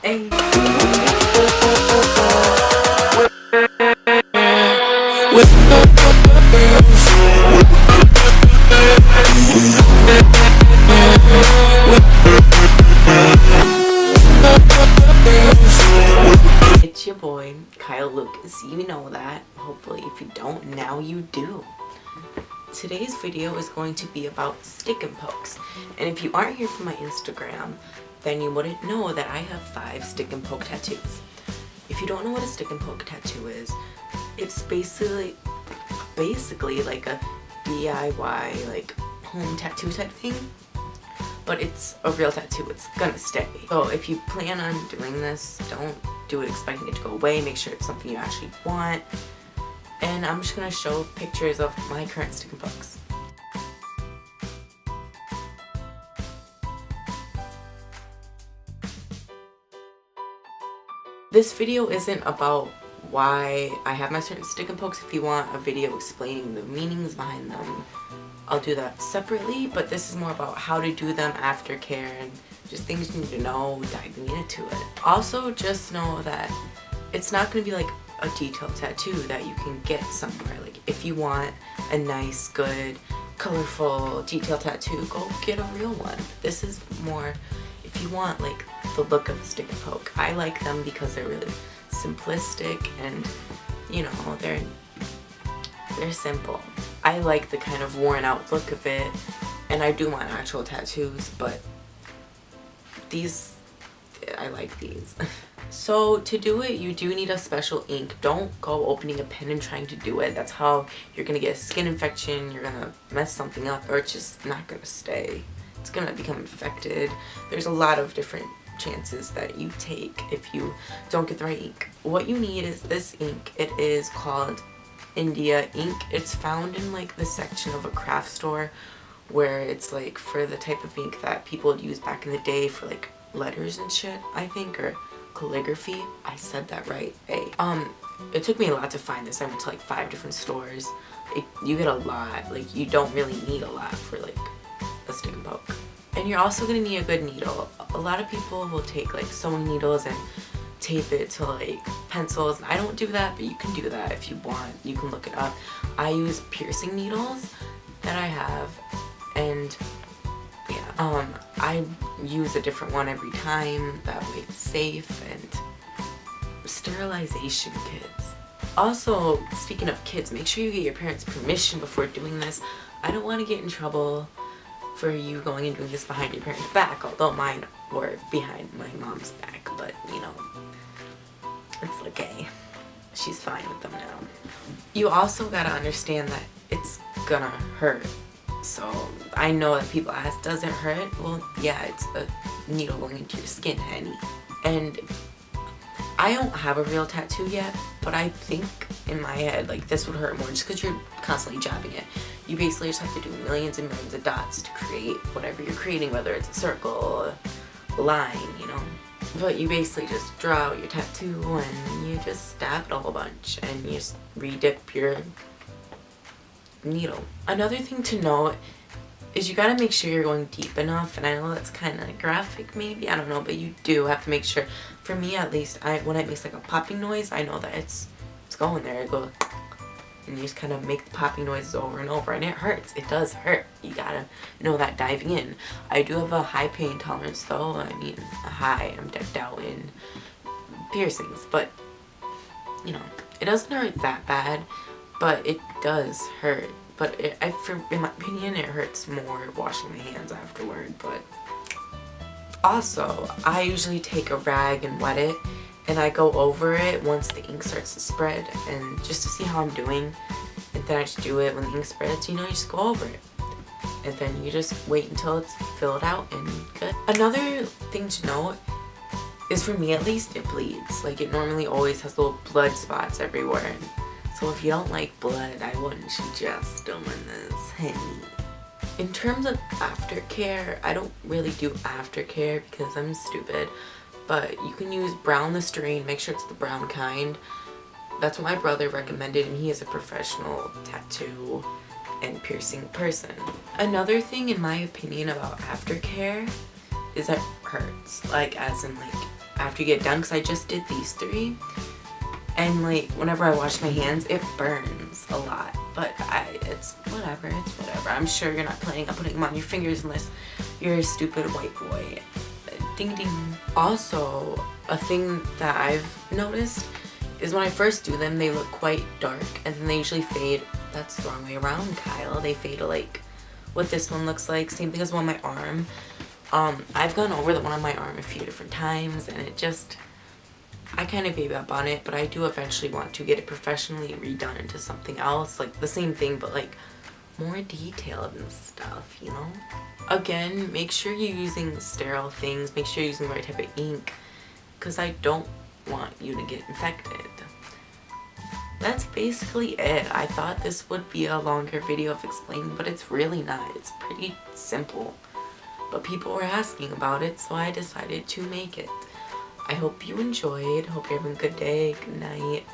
Hey. It's your boy, Kyle.lucas. You know that. Hopefully, if you don't, now you do. Today's video is going to be about stick and pokes. And if you aren't here from my Instagram, then you wouldn't know that I have 5 stick and poke tattoos. If you don't know what a stick and poke tattoo is, it's basically like a DIY, like home tattoo type thing. But it's a real tattoo, it's gonna stay. So if you plan on doing this, don't do it expecting it to go away. Make sure it's something you actually want. And I'm just gonna show pictures of my current stick and pokes. This video isn't about why I have my certain stick and pokes. If you want a video explaining the meanings behind them, I'll do that separately, but this is more about how to do them, aftercare, and just things you need to know diving into it. Also, just know that it's not going to be like a detailed tattoo that you can get somewhere. Like, if you want a nice, good, colorful, detailed tattoo, go get a real one. This is more if you want like the look of the stick and poke. I like them because they're really simplistic and, you know, they're simple. I like the kind of worn out look of it, and I do want actual tattoos, but these, I like these. So to do it, you do need a special ink. Don't go opening a pen and trying to do it. That's how you're gonna get a skin infection, you're gonna mess something up, or it's just not gonna stay. It's gonna become infected. There's a lot of different chances that you take if you don't get the right ink. What you need is this ink. It is called India ink. It's found in like the section of a craft store where it's like for the type of ink that people would use back in the day for like letters and shit, I think, or calligraphy. I said that right. Hey. It took me a lot to find this. I went to like 5 different stores. You get a lot. Like, you don't really need a lot for like a stick and poke. And you're also gonna need a good needle. A lot of people will take like sewing needles and tape it to like pencils. I don't do that, but you can do that if you want. You can look it up. I use piercing needles that I have, and yeah, I use a different one every time. That way it's safe. And sterilization kits. Also, speaking of kids, make sure you get your parents' permission before doing this. I don't want to get in trouble for you going and doing this behind your parents' back, although mine were behind my mom's back, but you know, it's okay. She's fine with them now. You also gotta understand that it's gonna hurt. So I know that people ask, does it hurt? Well, yeah, it's a needle going into your skin, honey. And I don't have a real tattoo yet, but I think in my head, like, this would hurt more just because you're constantly jabbing it. You basically just have to do millions and millions of dots to create whatever you're creating, whether it's a circle, a line, you know. But you basically just draw out your tattoo and you just stab it a whole bunch and you just re-dip your needle. Another thing to note is you gotta make sure you're going deep enough, and I know that's kind of graphic maybe, I don't know, but you do have to make sure. For me at least, when it makes like a popping noise, I know that it's going there. It goes, and you just kind of make the popping noises over and over, and it hurts. It does hurt. You gotta know that diving in. I do have a high pain tolerance though. I mean, I'm decked out in piercings, but you know, it doesn't hurt that bad, but it does hurt. But in my opinion, it hurts more washing my hands afterward. But also, I usually take a rag and wet it, and I go over it once the ink starts to spread, and just to see how I'm doing. And then I just do it when the ink spreads, you know, you just go over it. And then you just wait until it's filled out and good. Another thing to note is, for me at least, it bleeds. Like, it normally always has little blood spots everywhere. And so if you don't like blood, I wouldn't suggest doing this, honey. In terms of aftercare, I don't really do aftercare because I'm stupid. But you can use Brown Listerine, make sure it's the brown kind. That's what my brother recommended, and he is a professional tattoo and piercing person. Another thing, in my opinion, about aftercare is that it hurts. Like, as in, like, after you get done, because I just did these 3. And like whenever I wash my hands, it burns a lot. But it's whatever, it's whatever. I'm sure you're not planning on putting them on your fingers unless you're a stupid white boy. Ding ding. Also, a thing that I've noticed is when I first do them, they look quite dark, and then they usually fade. That's the wrong way around, Kyle. They fade to like what this one looks like. Same thing as one on my arm. I've gone over the one on my arm a few different times, and it just, I kind of gave up on it, but I do eventually want to get it professionally redone into something else, like the same thing, but like more detailed and stuff, you know? Again, make sure you're using sterile things, make sure you're using the right type of ink, because I don't want you to get infected. That's basically it. I thought this would be a longer video of explaining, but it's really not. It's pretty simple. But people were asking about it, so I decided to make it. I hope you enjoyed. Hope you're having a good day, good night.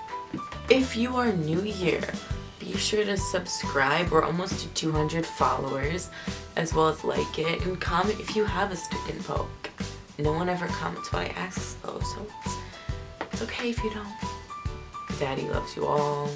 If you are new here, be sure to subscribe. We're almost to 200 followers, as well as like it, and comment if you have a stick and poke. No one ever comments what I ask though, so it's okay if you don't. Daddy loves you all.